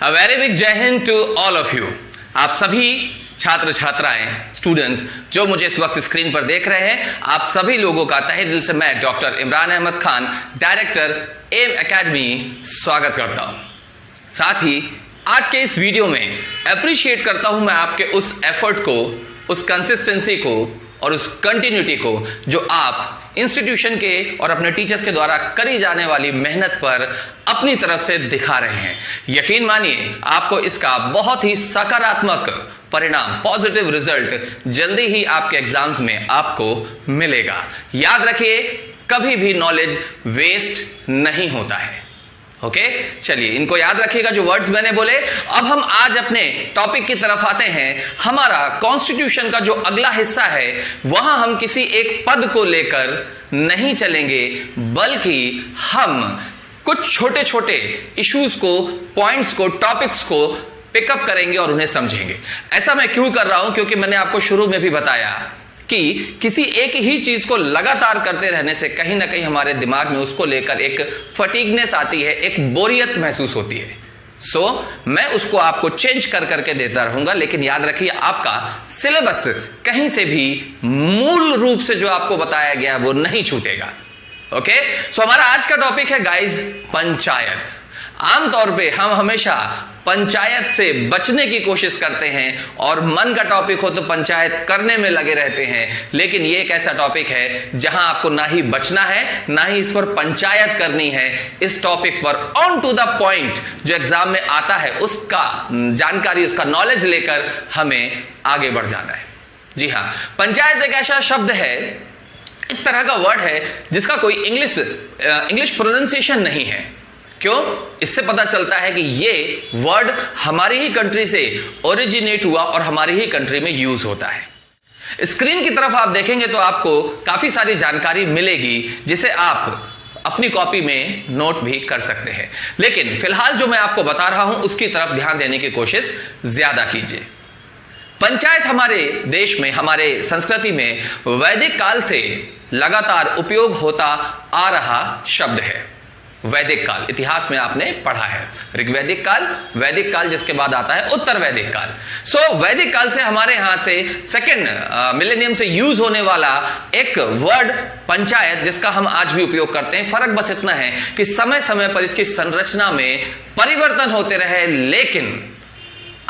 A very big जय Hind to all of you। आप सभी छात्र छात्राएं स्टूडेंट्स जो मुझे इस वक्त स्क्रीन पर देख रहे हैं, आप सभी लोगों का तहे दिल से मैं doctor Imran Ahmad Khan, director M academy, स्वागत करता हूं। साथ ही आज के इस वीडियो में अप्रिशिएट करता हूं मैं आपके उस एफर्ट को, उस कंसिस्टेंसी को और उस कंटिन्यूटी को जो आप इंस्टीट्यूशन के और अपने टीचर्स के द्वारा करी जाने वाली मेहनत पर अपनी तरफ से दिखा रहे हैं। यकीन मानिए आपको इसका बहुत ही सकारात्मक परिणाम, पॉजिटिव रिजल्ट जल्दी ही आपके एग्जाम्स में आपको मिलेगा। याद रखिए, कभी भी नॉलेज वेस्ट नहीं होता है। ओके, चलिए इनको याद रखिएगा जो वर्ड्स मैंने बोले। अब हम आज अपने टॉपिक की तरफ आते हैं। हमारा कॉन्स्टिट्यूशन का जो अगला हिस्सा है, वहां हम किसी एक पद को लेकर नहीं चलेंगे, बल्कि हम कुछ छोटे छोटे इश्यूज को, पॉइंट्स को, टॉपिक्स को पिकअप करेंगे और उन्हें समझेंगे। ऐसा मैं क्यों कर रहा हूं? क्योंकि मैंने आपको शुरू में भी बताया कि किसी एक ही चीज को लगातार करते रहने से कहीं ना कहीं हमारे दिमाग में उसको लेकर एक फटीगनेस आती है, एक बोरियत महसूस होती है। मैं उसको आपको चेंज कर करके देता रहूंगा, लेकिन याद रखिए आपका सिलेबस कहीं से भी मूल रूप से जो आपको बताया गया वो नहीं छूटेगा। ओके, हमारा आज का टॉपिक है गाइस पंचायत। आमतौर पे हम हमेशा पंचायत से बचने की कोशिश करते हैं और मन का टॉपिक हो तो पंचायत करने में लगे रहते हैं, लेकिन ये एक ऐसा टॉपिक है जहां आपको ना ही बचना है, ना ही इस पर पंचायत करनी है। इस टॉपिक पर ऑन टू द पॉइंट जो एग्जाम में आता है उसका जानकारी, उसका नॉलेज लेकर हमें आगे बढ़ जाना है। जी हां, पंचायत एक ऐसा शब्द है, इस तरह का वर्ड है जिसका कोई इंग्लिश प्रोनाउंसिएशन नहीं है। क्यों? इससे पता चलता है कि ये वर्ड हमारी ही कंट्री से ओरिजिनेट हुआ और हमारी ही कंट्री में यूज होता है। स्क्रीन की तरफ आप देखेंगे तो आपको काफी सारी जानकारी मिलेगी जिसे आप अपनी कॉपी में नोट भी कर सकते हैं, लेकिन फिलहाल जो मैं आपको बता रहा हूं उसकी तरफ ध्यान देने की कोशिश ज्यादा कीजिए। पंचायत हमारे देश में, हमारे संस्कृति में वैदिक काल से लगातार उपयोग होता आ रहा शब्द है। वैदिक काल, इतिहास में आपने पढ़ा है ऋग्वैदिक काल, वैदिक काल, जिसके बाद आता है उत्तर वैदिक काल। वैदिक काल से हमारे यहां से सेकेंड मिलेनियम से यूज होने वाला एक वर्ड पंचायत, जिसका हम आज भी उपयोग करते हैं। फर्क बस इतना है कि समय समय पर इसकी संरचना में परिवर्तन होते रहे, लेकिन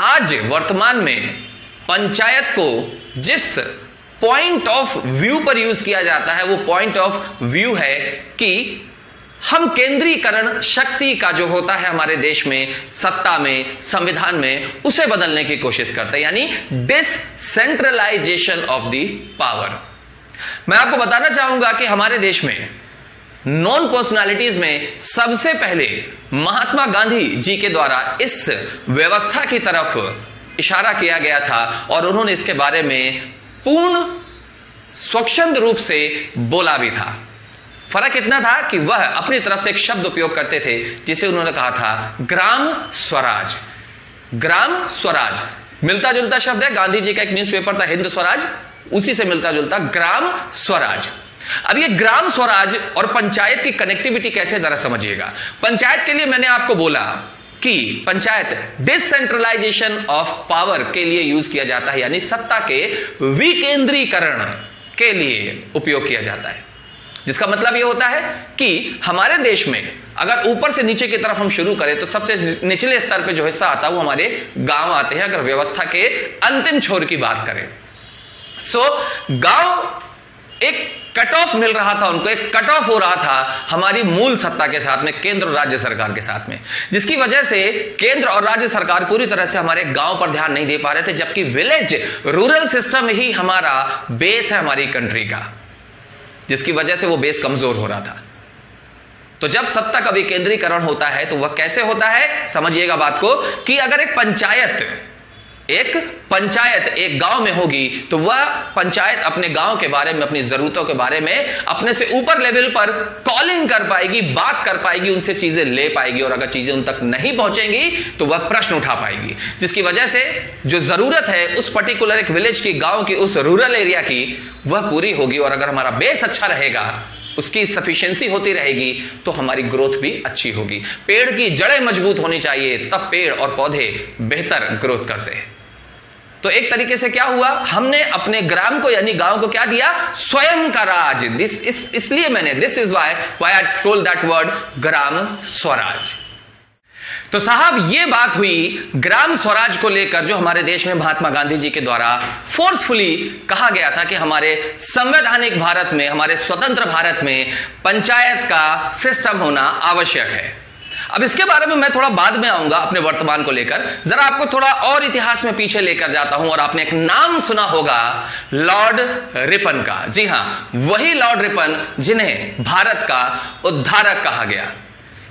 आज वर्तमान में पंचायत को जिस पॉइंट ऑफ व्यू पर यूज किया जाता है वो पॉइंट ऑफ व्यू है कि हम केंद्रीकरण शक्ति का जो होता है हमारे देश में, सत्ता में, संविधान में, उसे बदलने की कोशिश करते हैं, यानी डिसेंट्रलाइजेशन ऑफ द पावर। मैं आपको बताना चाहूंगा कि हमारे देश में नॉन पर्सनालिटीज में सबसे पहले महात्मा गांधी जी के द्वारा इस व्यवस्था की तरफ इशारा किया गया था और उन्होंने इसके बारे में पूर्ण स्वच्छंद रूप से बोला भी था। फर्क इतना था कि वह अपनी तरफ से एक शब्द उपयोग करते थे जिसे उन्होंने कहा था ग्राम स्वराज। ग्राम स्वराज मिलता जुलता शब्द है, गांधी जी का एक न्यूज़पेपर था हिंद स्वराज, उसी से मिलता जुलता ग्राम स्वराज। अब ये ग्राम स्वराज और पंचायत की कनेक्टिविटी कैसे, जरा समझिएगा। पंचायत के लिए मैंने आपको बोला कि पंचायत डिसेंट्रलाइजेशन ऑफ पावर के लिए यूज किया जाता है, यानी सत्ता के विकेंद्रीकरण के लिए उपयोग किया जाता है, जिसका मतलब यह होता है कि हमारे देश में अगर ऊपर से नीचे की तरफ हम शुरू करें तो सबसे निचले स्तर पे जो हिस्सा आता है वो हमारे गांव आते हैं। अगर व्यवस्था के अंतिम छोर की बात करें, गांव एक कट ऑफ मिल रहा था उनको, एक कट ऑफ हो रहा था हमारी मूल सत्ता के साथ में, केंद्र और राज्य सरकार के साथ में, जिसकी वजह से केंद्र और राज्य सरकार पूरी तरह से हमारे गांव पर ध्यान नहीं दे पा रहे थे, जबकि विलेज रूरल सिस्टम ही हमारा बेस है हमारी कंट्री का, जिसकी वजह से वो बेस कमजोर हो रहा था। तो जब सत्ता का विकेंद्रीकरण होता है तो वह कैसे होता है, समझिएगा बात को, कि अगर एक पंचायत एक गांव में होगी तो वह पंचायत अपने गांव के बारे में, अपनी जरूरतों के बारे में अपने से ऊपर लेवल पर कॉलिंग कर पाएगी, बात कर पाएगी, उनसे चीजें ले पाएगी, और अगर चीजें उन तक नहीं पहुंचेंगी तो वह प्रश्न उठा पाएगी, जिसकी वजह से जो जरूरत है उस पर्टिकुलर एक विलेज की, गांव की, उस रूरल एरिया की, वह पूरी होगी। और अगर हमारा बेस अच्छा रहेगा उसकी सफिशिएंसी होती रहेगी तो हमारी ग्रोथ भी अच्छी होगी। पेड़ की जड़ें मजबूत होनी चाहिए, तब पेड़ और पौधे बेहतर ग्रोथ करते हैं। तो एक तरीके से क्या हुआ, हमने अपने ग्राम को यानी गांव को क्या दिया, स्वयं का राज। इसलिए मैंने this is why I told that word Gram Swaraj. तो साहब ये बात हुई ग्राम स्वराज को लेकर, जो हमारे देश में महात्मा गांधी जी के द्वारा फोर्सफुली कहा गया था कि हमारे संवैधानिक भारत में, हमारे स्वतंत्र भारत में पंचायत का सिस्टम होना आवश्यक है। अब इसके बारे में मैं थोड़ा बाद में आऊंगा अपने वर्तमान को लेकर। जरा आपको थोड़ा और इतिहास में पीछे लेकर जाता हूं, और आपने एक नाम सुना होगा लॉर्ड रिपन का। जी हां, वही लॉर्ड रिपन जिन्हें भारत का उद्धारक कहा गया।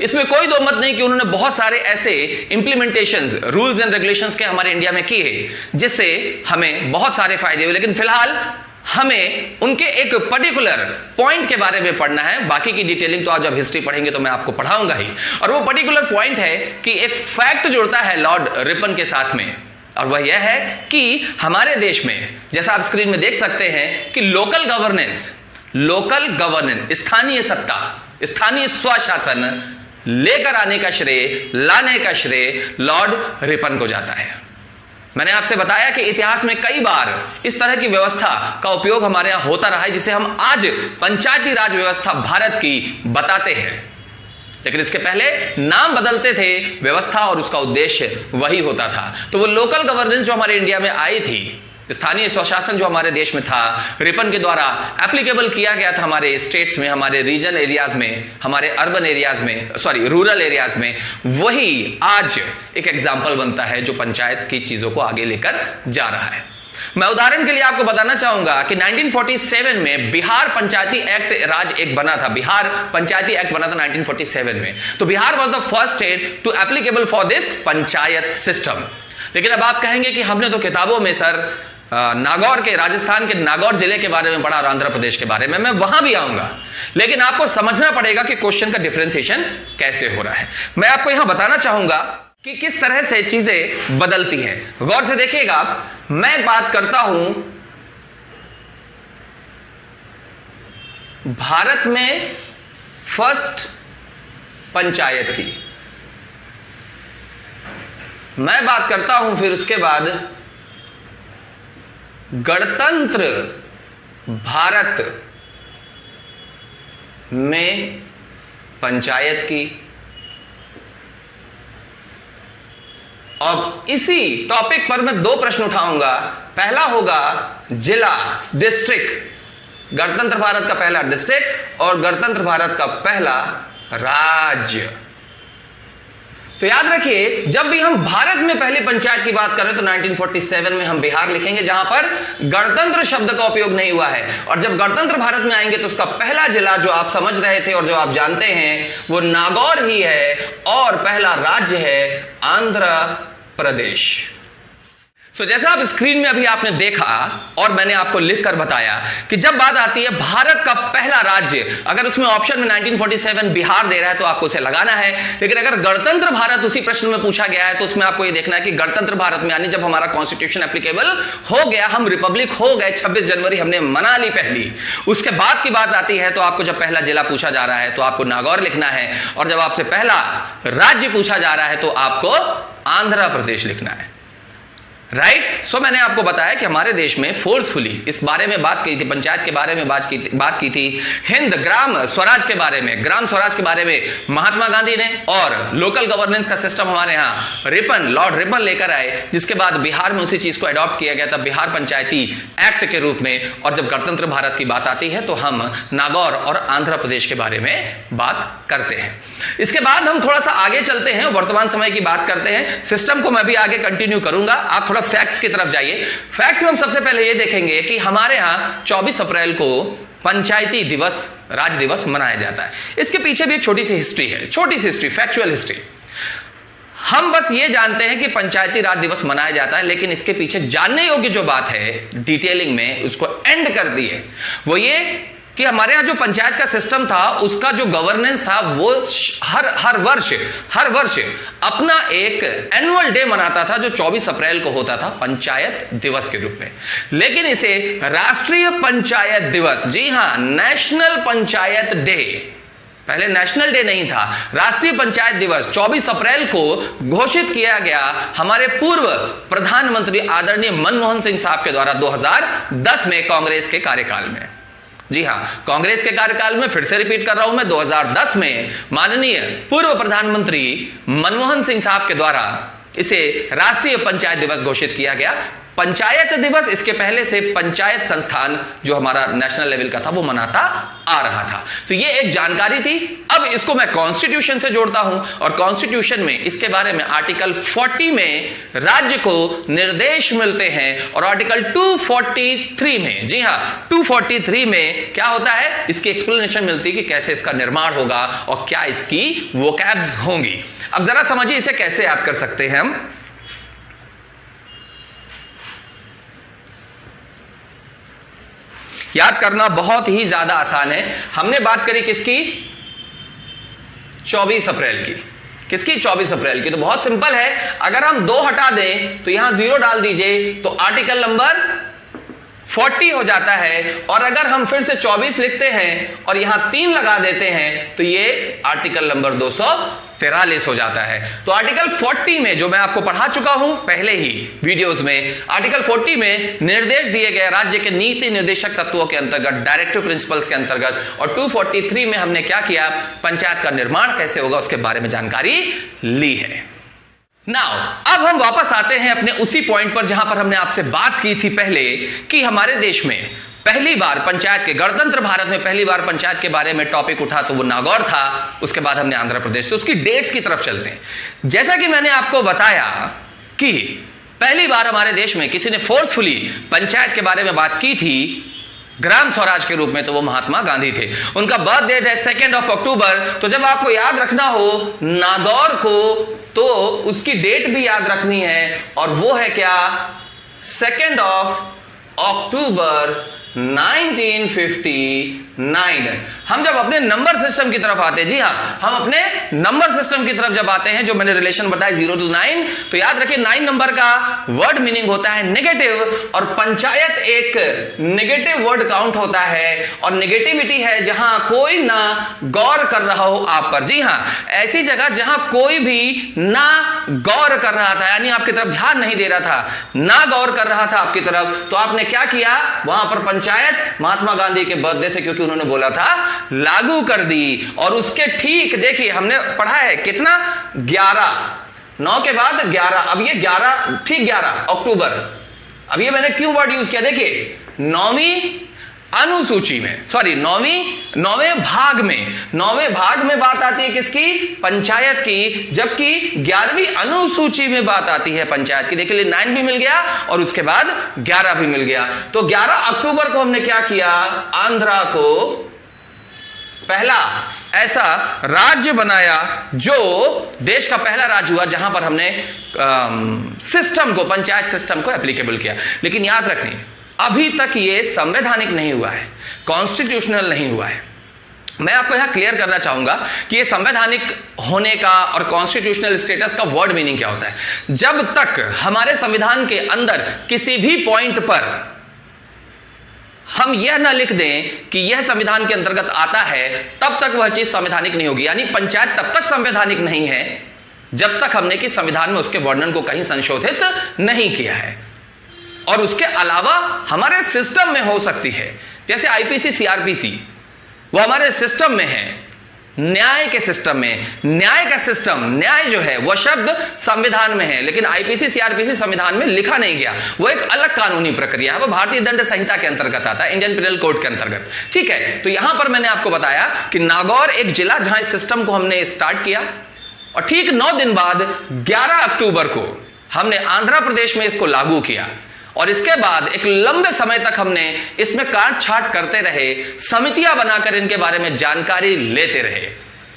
इसमें कोई दो मत नहीं कि उन्होंने बहुत सारे ऐसे इंप्लीमेंटेशंस, रूल्स एंड रेगुलेशंस के हमारे इंडिया में किए जिससे हमें बहुत सारे फायदे हुए। लेकिन फिलहाल हमें उनके एक पर्टिकुलर पॉइंट के बारे में पढ़ना है। बाकी की डिटेलिंग तो आज जब हिस्ट्री पढ़ेंगे तो मैं आपको पढ़ाऊंगा ही। और वो पर्टिकुलर पॉइंट है कि एक फैक्ट जुड़ता है लॉर्ड रिपन के साथ में, और वह यह है कि हमारे देश में, जैसा आप स्क्रीन में देख सकते हैं, कि लोकल गवर्नेंस, स्थानीय सत्ता, स्थानीय स्वशासन लेकर आने का श्रेय, लाने का श्रेय लॉर्ड रिपन को जाता है। मैंने आपसे बताया कि इतिहास में कई बार इस तरह की व्यवस्था का उपयोग हमारे यहां होता रहा है, जिसे हम आज पंचायती राज व्यवस्था भारत की बताते हैं। लेकिन इसके पहले नाम बदलते थे, व्यवस्था और उसका उद्देश्य वही होता था। तो वो लोकल गवर्नेंस जो हमारे इंडिया में आई थी, स्थानीय स्वशासन जो हमारे देश में था, रिपन के द्वारा एप्लीकेबल किया गया था हमारे स्टेट्स में, हमारे रीजन एरियाज में, हमारे अर्बन एरियाज में, रूरल एरियाज में। वही आज एक एग्जाम्पल बनता है जो पंचायत की चीजों को आगे लेकर जा रहा है। मैं उदाहरण के लिए आपको बताना चाहूंगा कि 1947 में बिहार पंचायती एक्ट राज एक बना था। बिहार पंचायती एक्ट बना था 1947 में। तो Bihar was the first state to applicable for this panchayat system. लेकिन अब आप कहेंगे कि हमने तो किताबों में सर नागौर के, राजस्थान के नागौर जिले के बारे में पढ़ा और आंध्र प्रदेश के बारे में, मैं वहां भी आऊंगा। लेकिन आपको समझना पड़ेगा कि क्वेश्चन का डिफरेंशिएशन कैसे हो रहा है। मैं आपको यहां बताना चाहूंगा कि किस तरह से चीजें बदलती हैं। गौर से देखिएगा, मैं बात करता हूं भारत में फर्स्ट पंचायत की, मैं बात करता हूं फिर उसके बाद गणतंत्र भारत में पंचायत की। अब इसी टॉपिक पर मैं दो प्रश्न उठाऊंगा। पहला होगा जिला, डिस्ट्रिक्ट, गणतंत्र भारत का पहला डिस्ट्रिक्ट और गणतंत्र भारत का पहला राज्य। तो याद रखिए, जब भी हम भारत में पहली पंचायत की बात करें तो 1947 में हम बिहार लिखेंगे, जहां पर गणतंत्र शब्द का उपयोग नहीं हुआ है। और जब गणतंत्र भारत में आएंगे तो उसका पहला जिला जो आप समझ रहे थे और जो आप जानते हैं वो नागौर ही है, और पहला राज्य है आंध्र प्रदेश। सो जैसा आप स्क्रीन में अभी आपने देखा और मैंने आपको लिखकर बताया कि जब बात आती है भारत का पहला राज्य, अगर उसमें ऑप्शन में 1947 बिहार दे रहा है तो आपको उसे लगाना है। लेकिन अगर गणतंत्र भारत उसी प्रश्न में पूछा गया है तो उसमें आपको यह देखना है कि गणतंत्र भारत में, यानी जब हमारा कॉन्स्टिट्यूशन एप्लीकेबल हो गया, हम रिपब्लिक हो गए, 26 जनवरी हमने मना ली पहली, उसके बाद की बात आती है तो आपको जब पहला जिला पूछा जा रहा है तो आपको नागौर लिखना है, और जब आपसे पहला राज्य पूछा जा रहा है तो आपको आंध्र प्रदेश लिखना है। राइट। सो मैंने आपको बताया कि हमारे देश में फोर्सफुली इस बारे में बात की थी, पंचायत के बारे में बात की थी, हिंद ग्राम स्वराज के बारे में, ग्राम स्वराज के बारे में महात्मा गांधी ने, और लोकल गवर्नेंस का सिस्टम हमारे यहाँ रिपन, लॉर्ड रिपन लेकर आए, जिसके बाद बिहार में उसी चीज को अडॉप्ट किया गया था बिहार पंचायती एक्ट के रूप में। और जब गणतंत्र भारत की बात आती है तो हम नागौर और आंध्र प्रदेश के बारे में बात करते हैं। इसके बाद हम थोड़ा सा आगे चलते हैं, वर्तमान समय की बात करते हैं। सिस्टम को मैं भी आगे कंटिन्यू करूंगा, आप थोड़ा फैक्ट्स की तरफ जाइए। फैक्ट्स में हम सबसे पहले ये देखेंगे कि हमारे यहां 24 अप्रैल को पंचायती दिवस, राज दिवस मनाया जाता है। इसके पीछे भी एक छोटी सी हिस्ट्री है, छोटी सी हिस्ट्री, फैक्चुअल हिस्ट्री। हम बस ये जानते हैं कि पंचायती राज दिवस मनाया जाता है, लेकिन इसके पीछे जानने योग्य जो बात है डिटेलिंग में उसको एंड कर दी है, वो ये कि हमारे यहां जो पंचायत का सिस्टम था उसका जो गवर्नेंस था वो हर वर्ष अपना एक एनुअल डे मनाता था जो 24 अप्रैल को होता था पंचायत दिवस के रूप में। लेकिन इसे राष्ट्रीय पंचायत दिवस, जी हां, नेशनल पंचायत डे, पहले नेशनल डे नहीं था, राष्ट्रीय पंचायत दिवस 24 अप्रैल को घोषित किया गया हमारे पूर्व प्रधानमंत्री आदरणीय मनमोहन सिंह साहब के द्वारा 2010 में कांग्रेस के कार्यकाल में। जी हां, कांग्रेस के कार्यकाल में, फिर से रिपीट कर रहा हूं मैं, 2010 में माननीय पूर्व प्रधानमंत्री मनमोहन सिंह साहब के द्वारा इसे राष्ट्रीय पंचायत दिवस घोषित किया गया। पंचायत दिवस, इसके पहले से पंचायत संस्थान जो हमारा नेशनल लेवल का था वो मनाता आ रहा था। तो ये एक जानकारी थी। अब इसको मैं कॉन्स्टिट्यूशन से जोड़ता हूं और कॉन्स्टिट्यूशन में इसके बारे में आर्टिकल 40 में राज्य को निर्देश मिलते हैं और आर्टिकल 243 में, जी हां, 243 में क्या होता है, इसकी एक्सप्लेनेशन मिलती है कि कैसे इसका निर्माण होगा और क्या इसकी वोकैब्स होंगी। अब जरा समझिए इसे कैसे याद कर सकते हैं हम। याद करना बहुत ही ज्यादा आसान है। हमने बात करी किसकी, 24 अप्रैल की। किसकी, 24 अप्रैल की। तो बहुत सिंपल है, अगर हम 2 हटा दें तो यहां 0 डाल दीजिए तो आर्टिकल नंबर 40 हो जाता है। और अगर हम फिर से 24 लिखते हैं और यहां 3 लगा देते हैं तो ये आर्टिकल नंबर 243 हो जाता है। तो आर्टिकल 40 में, जो मैं आपको पढ़ा चुका हूं पहले ही वीडियोस में, आर्टिकल 40 में निर्देश दिए गए राज्य के नीति निर्देशक तत्वों के अंतर्गत, डायरेक्टिव प्रिंसिपल्स के अंतर्गत, और 243 में हमने क्या किया, पंचायत का निर्माण कैसे होगा उसके बारे में जानकारी ली है। नाउ अब हम वापस आते हैं अपने उसी पॉइंट पर जहां पर हमने आपसे बात की थी पहले कि हमारे देश में पहली बार पंचायत के, गणतंत्र भारत में पहली बार पंचायत के बारे में टॉपिक उठा तो वो नागौर था। उसके बाद हमने आंध्र प्रदेश, तो उसकी डेट्स की तरफ चलते हैं। जैसा कि मैंने आपको बताया कि पहली बार हमारे देश में किसी ने फोर्सफुली पंचायत के बारे में बात की थी ग्राम स्वराज के रूप में, तो वो महात्मा गांधी थे। उनका बर्थ डेट है 2 अक्टूबर। तो जब आपको याद रखना हो नागौर को तो उसकी डेट भी याद रखनी है, और वो है क्या, 2 अक्टूबर 1959। हम जब अपने नंबर सिस्टम की तरफ आते हैं, जी हां, हम अपने नंबर सिस्टम की तरफ जब आते हैं, जो मैंने रिलेशन बताया 0 to 9, तो याद रखिए 9 नंबर का वर्ड मीनिंग होता है नेगेटिव, और पंचायत एक नेगेटिव वर्ड काउंट होता है, और नेगेटिविटी है जहां कोई ना गौर कर रहा हो आप पर। जी हां, ऐसी जगह जहां कोई भी ना गौर कर रहा था, यानी आपकी तरफ ध्यान नहीं दे रहा था, ना गौर कर रहा था आपकी तरफ, तो आपने क्या किया, वहां पर पंचायत महात्मा गांधी के बर्थडे से, क्योंकि उन्होंने बोला था, लागू कर दी। और उसके ठीक देखिए हमने पढ़ा है कितना, 11, 9 के बाद 11, अब ये 11, ठीक 11 अक्टूबर। अब ये मैंने क्यों वर्ड यूज किया, देखिए 9वीं अनुसूची में, सॉरी 9वें भाग में बात आती है किसकी, पंचायत की, जबकि 11वीं अनुसूची में बात आती है पंचायत की। देखिए 9 भी मिल गया और उसके बाद 11 भी मिल गया। तो 11 अक्टूबर को हमने क्या किया, आंध्रा को पहला ऐसा राज्य बनाया जो देश का पहला राज्य हुआ जहां पर हमने सिस्टम को, पंचायत सिस्टम को एप्लीकेबल किया। लेकिन याद रखें अभी तक ये संवैधानिक नहीं हुआ है, कॉन्स्टिट्यूशनल नहीं हुआ है। मैं आपको यहां क्लियर करना चाहूंगा कि ये संवैधानिक होने का और कॉन्स्टिट्यूशनल स्टेटस का वर्ड मीनिंग क्या होता है। जब तक हमारे संविधान के अंदर किसी भी पॉइंट पर हम यह ना लिख दें कि यह संविधान के अंतर्गत आता है, तब तक वह चीज संवैधानिक नहीं होगी। यानी पंचायत तब तक संवैधानिक नहीं है जब तक हमने कि संविधान में उसके वर्णन को कहीं संशोधित नहीं किया है। और उसके अलावा हमारे सिस्टम में हो सकती है, जैसे आईपीसी सीआरपीसी, वो हमारे सिस्टम में है, न्याय के सिस्टम में, न्याय का सिस्टम, न्याय जो है वह शब्द संविधान में है, लेकिन आईपीसी सीआरपीसी संविधान में लिखा नहीं गया, वो एक अलग कानूनी प्रक्रिया है, वो भारतीय दंड संहिता के अंतर्गत आता है, इंडियन पिनल कोड के अंतर्गत। ठीक है, तो यहां पर मैंने आपको बताया कि नागौर एक जिला जहां इस सिस्टम को हमने स्टार्ट किया, और ठीक 9 दिन बाद 11 अक्टूबर को हमने आंध्र प्रदेश में इसको लागू किया। और इसके बाद एक लंबे समय तक हमने इसमें काट छाट करते रहे, समितियां बनाकर इनके बारे में जानकारी लेते रहे,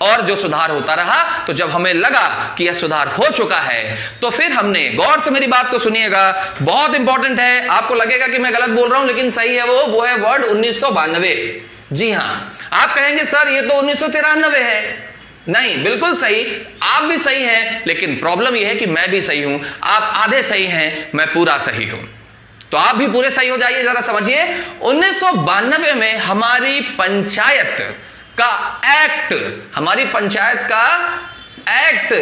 और जो सुधार होता रहा, तो जब हमें लगा कि यह सुधार हो चुका है, तो फिर हमने, गौर से मेरी बात को सुनिएगा, बहुत इंपॉर्टेंट है, आपको लगेगा कि मैं गलत बोल रहा हूं लेकिन सही है, वो है वर्ड 1992। जी हां, आप कहेंगे सर ये तो 1993 है। नहीं, बिल्कुल सही, आप भी सही हैं, लेकिन प्रॉब्लम यह है कि मैं भी सही हूं। आप आधे सही हैं, मैं पूरा सही हूं, तो आप भी पूरे सही हो जाइए। जरा समझिए, 1992 में हमारी पंचायत का एक्ट, हमारी पंचायत का एक्ट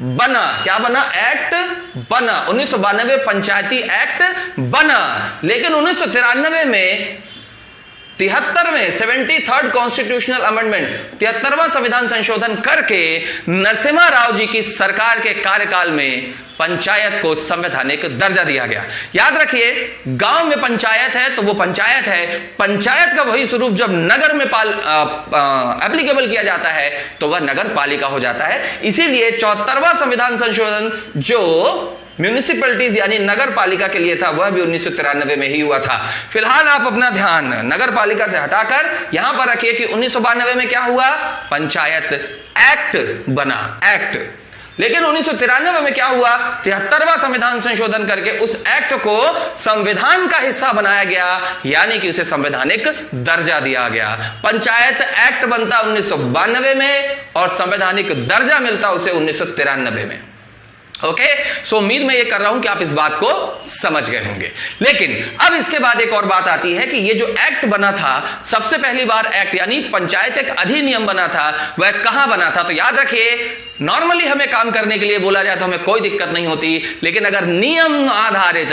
बना। क्या बना? एक्ट बना। 1992 पंचायती एक्ट बना, लेकिन 1993 में 73rd कॉन्स्टिट्यूशनल अमेंडमेंट, 73वां संविधान संशोधन करके नरसिम्हा राव जी की सरकार के कार्यकाल में पंचायत को संवैधानिक दर्जा दिया गया। याद रखिए, गांव में पंचायत है तो वो पंचायत है। पंचायत का वही स्वरूप जब नगर में एप्लीकेबल किया जाता है तो वह नगर पालिका हो जाता है। इसीलिए 74वां संविधान संशोधन जो म्यूनिसिपैलिटीज यानी नगर पालिका के लिए था, वह भी 1993 में ही हुआ था। फिलहाल आप अपना ध्यान नगर पालिका से हटाकर यहां पर रखिए कि 1992 में क्या हुआ? पंचायत एक्ट बना, एक्ट। लेकिन 1993 में क्या हुआ? 73वां संविधान संशोधन करके उस एक्ट को संविधान का हिस्सा बनाया गया, यानी कि उसे संवैधानिक दर्जा दिया गया। पंचायत एक्ट बनता 1992 में और संवैधानिक दर्जा मिलता उसे 1993 में। ओके, सो उम्मीद मैं ये कर रहा हूं कि आप इस बात को समझ गए होंगे। लेकिन अब इसके बाद एक और बात आती है कि ये जो एक्ट बना था, सबसे पहली बार एक्ट यानी पंचायत एक अधिनियम बना था, वह कहां बना था? तो याद रखिए, नॉर्मली हमें काम करने के लिए बोला जाए तो हमें कोई दिक्कत नहीं होती, लेकिन अगर नियम आधारित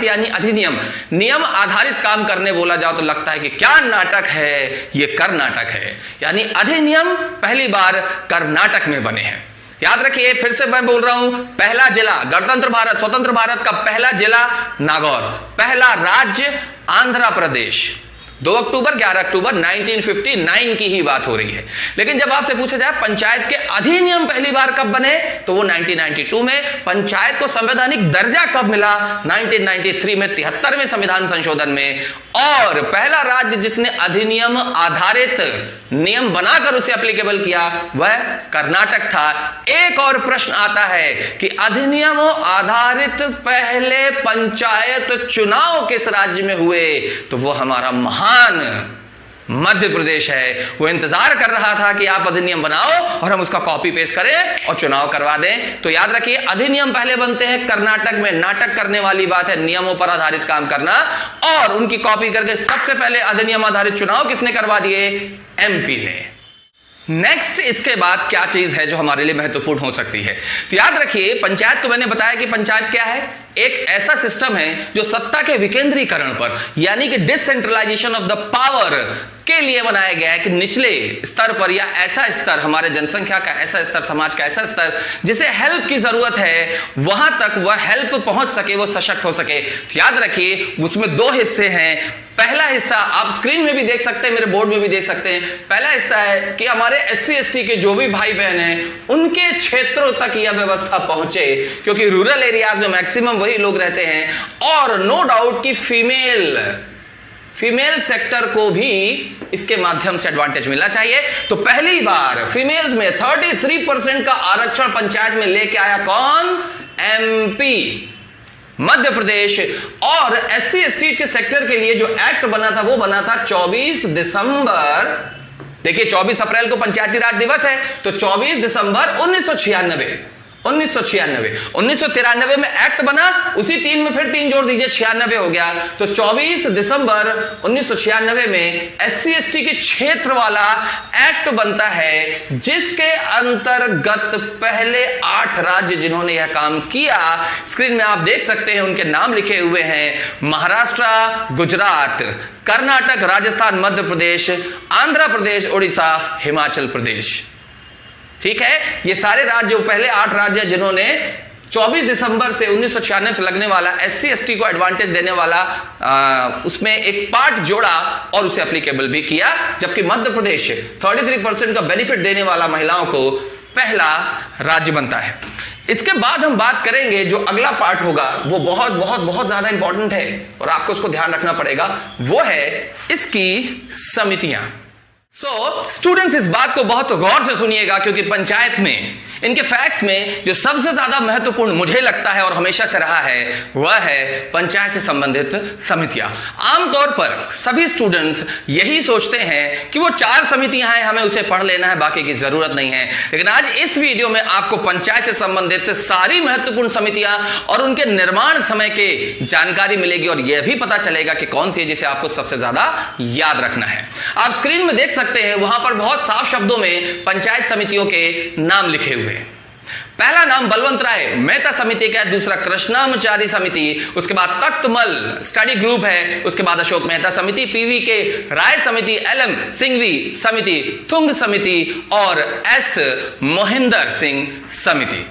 यानी अधिनियम, नियम आधारित काम करने बोला जाओ तो लगता है कि क्या नाटक है, ये कर्नाटक है। यानी अधिनियम पहली बार कर्नाटक में बने हैं। याद रखिए, फिर से मैं बोल रहा हूं, पहला जिला गणतंत्र भारत, स्वतंत्र भारत का पहला जिला नागौर, पहला राज्य आंध्र प्रदेश। 2 अक्टूबर 11 अक्टूबर 1959 की ही बात हो रही है। लेकिन जब आपसे पूछा जाए पंचायत के अधिनियम पहली बार कब बने, तो वो 1992 में। पंचायत को संवैधानिक दर्जा कब मिला? 1993 में, 73वें संविधान संशोधन में। और पहला राज्य जिसने अधिनियम आधारित नियम बनाकर उसे एप्लीकेबल किया वह कर्नाटक था। एक और प्रश्न आता है कि अधिनियम आधारित पहले पंचायत चुनाव किस राज्य में हुए? तो वो हमारा महान मध्य प्रदेश है। वो इंतजार कर रहा था कि आप अधिनियम बनाओ और हम उसका कॉपी पेस्ट करें और चुनाव करवा दें। तो याद रखिए, अधिनियम पहले बनते हैं कर्नाटक में। नाटक करने वाली बात है नियमों पर आधारित काम करना, और उनकी कॉपी करके सबसे पहले अधिनियम आधारित चुनाव किसने करवा दिए? एमपी ने। नेक्स्ट, इसके बाद क्या चीज है जो हमारे लिए महत्वपूर्ण हो सकती है? तो याद रखिए, पंचायत को मैंने बताया कि पंचायत क्या है? एक ऐसा सिस्टम है जो सत्ता के विकेंद्रीकरण पर यानी कि डिसेंट्रलाइजेशन ऑफ द पावर के लिए बनाया गया है कि निचले स्तर पर या ऐसा स्तर, हमारे जनसंख्या का ऐसा स्तर, समाज का ऐसा स्तर जिसे हेल्प की जरूरत है, वहां तक वह हेल्प पहुंच सके, वो सशक्त हो सके। तो याद रखिए, उसमें 2 हिस्से हैं। पहला हिस्सा आप स्क्रीन में भी देख सकते हैं, मेरे बोर्ड में भी देख सकते हैं। पहला हिस्सा है कि हमारे SC ST के जो भी भाई बहन हैं उनके क्षेत्रों तक यह व्यवस्था पहुंचे, क्योंकि रूरल एरियाज में मैक्सिमम वही लोग रहते हैं। और नो डाउट कि फीमेल सेक्टर को भी इसके माध्यम से एडवांटेज मिलना चाहिए। तो पहली बार फीमेल्स में 33% का आरक्षण पंचायत में लेके आया कौन? MP, मध्य प्रदेश। और SC ST के सेक्टर के लिए जो एक्ट बना था वो बना था 24 दिसंबर। देखिए, 24 अप्रैल को पंचायती राज दिवस है, तो 24 दिसंबर 1996 1993 में एक्ट बना, उसी 3 में फिर 3 जोड़ दीजिए, 96 हो गया। तो 24 दिसंबर 1996 में SC ST के क्षेत्र वाला एक्ट बनता है, जिसके अंतर्गत पहले 8 राज्य जिन्होंने यह काम किया, स्क्रीन में आप देख सकते हैं, उनके नाम लिखे हुए हैं। महाराष्ट्र, गुजरात, कर्नाटक, राजस्थान, मध्य प्रदेश, आंध्र प्रदेश, उड़ीसा, हिमाचल प्रदेश। ठीक है, ये सारे राज्य, पहले 8 राज्य जिन्होंने 24 दिसंबर से 1996 से लगने वाला SC ST को एडवांटेज देने वाला उसमें एक पार्ट जोड़ा और उसे एप्लीकेबल भी किया, जबकि मध्य प्रदेश 33% का बेनिफिट देने वाला महिलाओं को पहला राज्य बनता है। इसके बाद हम बात करेंगे, जो अगला पार्ट होगा वो बहुत बहुत बहुत ज्यादा इंपॉर्टेंट है और आपको उसको ध्यान रखना पड़ेगा, वो है इसकी समितियां। स्टूडेंट्स इस बात को बहुत गौर से सुनिएगा, क्योंकि पंचायत में इनके फैक्ट्स में जो सबसे ज्यादा महत्वपूर्ण मुझे लगता है और हमेशा से रहा है, वह है पंचायत से संबंधित समितियां। आमतौर पर सभी स्टूडेंट्स यही सोचते हैं कि वो 4 समितियां हैं, हमें उसे पढ़ लेना है, बाकी की जरूरत नहीं है। लेकिन आज इस वीडियो में आपको पंचायत से संबंधित सारी महत्वपूर्ण समितियां और उनके निर्माण समय के जानकारी मिलेगी, और यह भी पता चलेगा कि कौन सी है जिसे आपको सबसे ज्यादा याद रखना है। आप स्क्रीन में देख सकते हैं, वहां पर बहुत साफ शब्दों में पंचायत समितियों के नाम लिखे हुए हैं। पहला नाम बलवंत राय मेहता समिति का है, दूसरा कृष्णामचारी समिति, उसके बाद तख्तमल स्टडी ग्रुप है, उसके बाद अशोक मेहता समिति, पीवी के राय समिति, एलएम सिंघवी समिति, थुंग समिति और एस मोहिंदर सिंह समिति।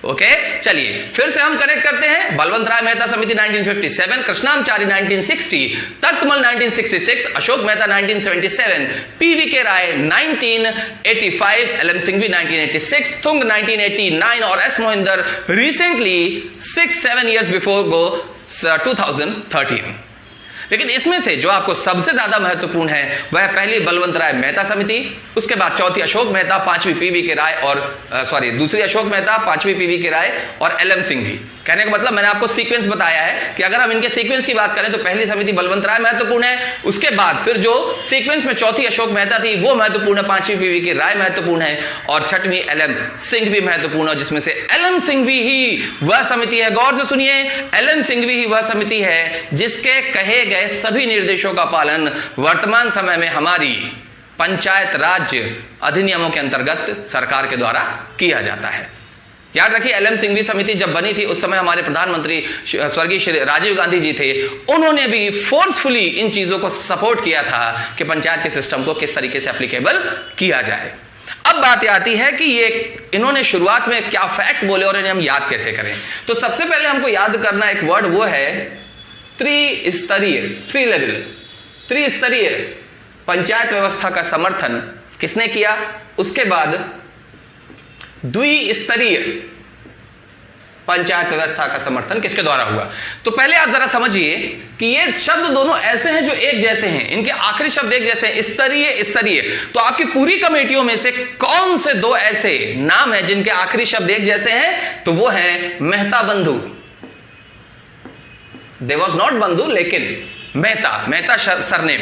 ओके, चलिए फिर से हम कनेक्ट करते हैं। बलवंत राय मेहता समिति 1957, कृष्णामचारी 1960, तख्तमल 1966, अशोक मेहता 1977, पीवी के राय 1985, एलएम सिंघवी 1986, थुंग 1989 और S Mohinder recently 6-7 years before गो 2013। लेकिन इसमें से जो आपको सबसे ज्यादा महत्वपूर्ण है वह पहली बलवंत राय मेहता समिति, उसके बाद चौथी अशोक मेहता, पांचवी पीवी के राय और दूसरी अशोक मेहता, पांचवी पीवी के राय और एलएम सिंघवी। कहने का मतलब मैंने आपको सीक्वेंस बताया है कि अगर हम इनके सीक्वेंस की बात करें तो पहली समिति बलवंत राय महत्वपूर्ण है, उसके बाद फिर जो सीक्वेंस में चौथी अशोक मेहता थी वो महत्वपूर्ण है, पांचवी पीवी की राय महत्वपूर्ण है और छठवीं एलएम सिंघवी महत्वपूर्ण है, जिसमें से एलएम सिंघवी ही वह समिति है, गौर से सुनिए, एलएम सिंघवी ही वह समिति है जिसके कहे गए सभी निर्देशों का पालन वर्तमान समय में हमारी पंचायत राज्य अधिनियमों के अंतर्गत सरकार के द्वारा किया जाता है। याद रखिए, एलएम सिंघवी समिति जब बनी थी उस समय हमारे प्रधानमंत्री स्वर्गीय श्री राजीव गांधी जी थे, उन्होंने भी फोर्सफुली इन चीजों को सपोर्ट किया था कि पंचायत के सिस्टम को किस तरीके से एप्लीकेबल किया जाए। अब बात आती है कि ये इन्होंने शुरुआत में क्या फैक्ट्स बोले और इन्हें हम याद कैसे करें। तो सबसे पहले हमको याद करना एक वर्ड, वो है त्रिस्तरीय पंचायत व्यवस्था का समर्थन किसने किया, उसके बाद द्विस्तरीय पंचायत व्यवस्था का समर्थन किसके द्वारा हुआ। तो पहले आप जरा समझिए कि ये शब्द दोनों ऐसे हैं जो एक जैसे हैं, इनके आखिरी शब्द एक जैसे हैं, स्तरीय। तो आपकी पूरी कमेटियों में से कौन से 2 ऐसे नाम हैं जिनके आखिरी शब्द एक जैसे हैं, तो वो है मेहता बंधु। दे वॉज नॉट बंधु लेकिन मेहता सरनेम,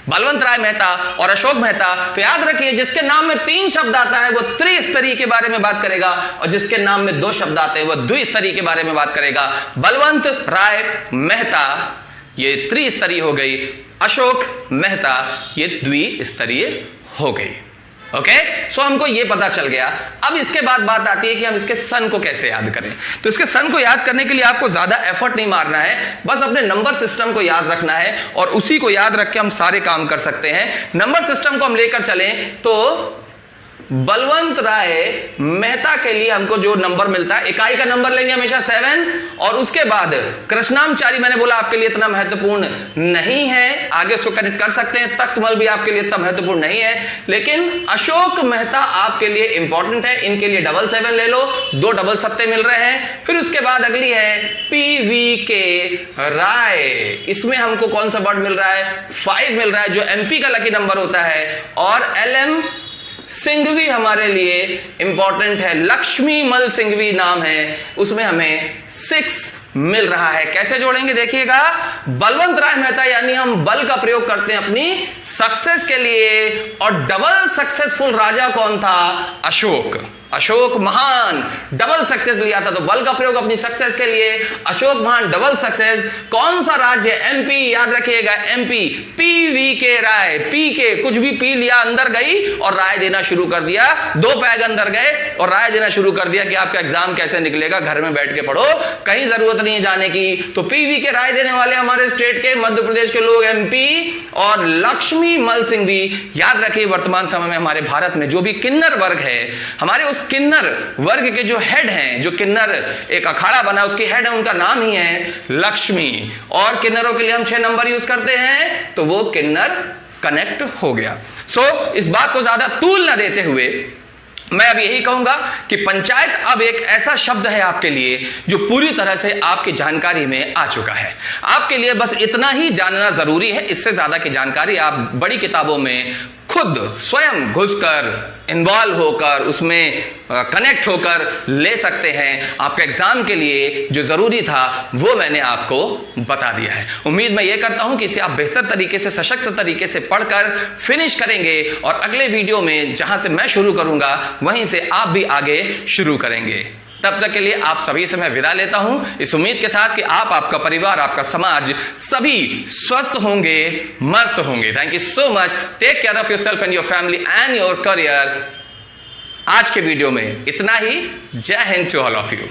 बलवंत राय मेहता और अशोक मेहता। तो याद रखिए, जिसके नाम में 3 शब्द आता है वो त्रिस्तरीय के बारे में बात करेगा, और जिसके नाम में 2 शब्द आते हैं वो द्विस्तरीय के बारे में बात करेगा। बलवंत राय मेहता ये त्रिस्तरीय हो गई, अशोक मेहता ये द्विस्तरीय हो गई। ओके, सो हमको ये पता चल गया। अब इसके बाद बात आती है कि हम इसके सन को कैसे याद करें। तो इसके सन को याद करने के लिए आपको ज्यादा एफर्ट नहीं मारना है, बस अपने नंबर सिस्टम को याद रखना है और उसी को याद रख के हम सारे काम कर सकते हैं। नंबर सिस्टम को हम लेकर चलें तो बलवंत राय मेहता के लिए हमको जो नंबर मिलता है, इकाई का नंबर लेंगे हमेशा 7, और उसके बाद कृष्णामचारी मैंने बोला आपके लिए इतना महत्वपूर्ण नहीं है, आगे उसको कनेक्ट कर सकते हैं। तख्तमल भी आपके लिए इतना महत्वपूर्ण नहीं है, लेकिन अशोक मेहता आपके लिए इंपॉर्टेंट है, इनके लिए 7 ले लो, 2 डबल सत्ते मिल रहे हैं। फिर उसके बाद अगली है पीवी के राय, इसमें हमको कौन सा वर्ड मिल रहा है, 5 मिल रहा है जो एमपी का लकी नंबर होता है, और एलएम सिंघवी हमारे लिए इंपॉर्टेंट है, लक्ष्मी मल सिंघवी नाम है, उसमें हमें 6 मिल रहा है। कैसे जोड़ेंगे देखिएगा, बलवंत राय मेहता यानी हम बल का प्रयोग करते हैं अपनी सक्सेस के लिए, और डबल सक्सेसफुल राजा कौन था, अशोक महान डबल सक्सेस लिया था, तो बल का प्रयोग अपनी सक्सेस के लिए, अशोक महान डबल सक्सेस। कौन सा राज्य, एमपी, याद रखिएगा एमपी, पीवी के राय, पी के कुछ भी पी लिया अंदर गई और राय देना शुरू कर दिया, 2 पैग अंदर गए और राय देना शुरू कर दिया कि आपका एग्जाम कैसे निकलेगा, घर में बैठ के पढ़ो, कहीं जरूरत नहीं है जाने की। तो पीवी के राय देने वाले हमारे स्टेट के, मध्य प्रदेश के लोग एमपी, और लक्ष्मी मल सिंघवी। याद रखिए, वर्तमान समय में हमारे भारत में जो भी किन्नर वर्ग है, हमारे उस किन्नर वर्ग के जो हेड हैं, जो किन्नर एक अखाड़ा बना उसकी हेड है, उनका नाम ही है लक्ष्मी, और किन्नरों के लिए हम 6 नंबर यूज करते हैं, तो वो किन्नर कनेक्ट हो गया। सो इस बात को ज्यादा तूल ना देते हुए मैं अब यही कहूंगा कि पंचायत अब एक ऐसा शब्द है आपके लिए जो पूरी तरह से आपकी जानकारी में आ चुका है। आपके लिए बस इतना ही जानना जरूरी है, इससे ज्यादा की जानकारी आप बड़ी किताबों में खुद स्वयं घुसकर इन्वॉल्व होकर उसमें कनेक्ट होकर ले सकते हैं। आपके एग्जाम के लिए जो जरूरी था वो मैंने आपको बता दिया है। उम्मीद मैं ये करता हूं कि इसे आप बेहतर तरीके से, सशक्त तरीके से पढ़कर फिनिश करेंगे और अगले वीडियो में जहां से मैं शुरू करूंगा वहीं से आप भी आगे शुरू करेंगे। तब तक के लिए आप सभी से मैं विदा लेता हूं, इस उम्मीद के साथ कि आप, आपका परिवार, आपका समाज सभी स्वस्थ होंगे, मस्त होंगे। Thank you so much. Take care of yourself and your family and your career. आज के वीडियो में इतना ही। जय हिंद टू ऑल ऑफ यू।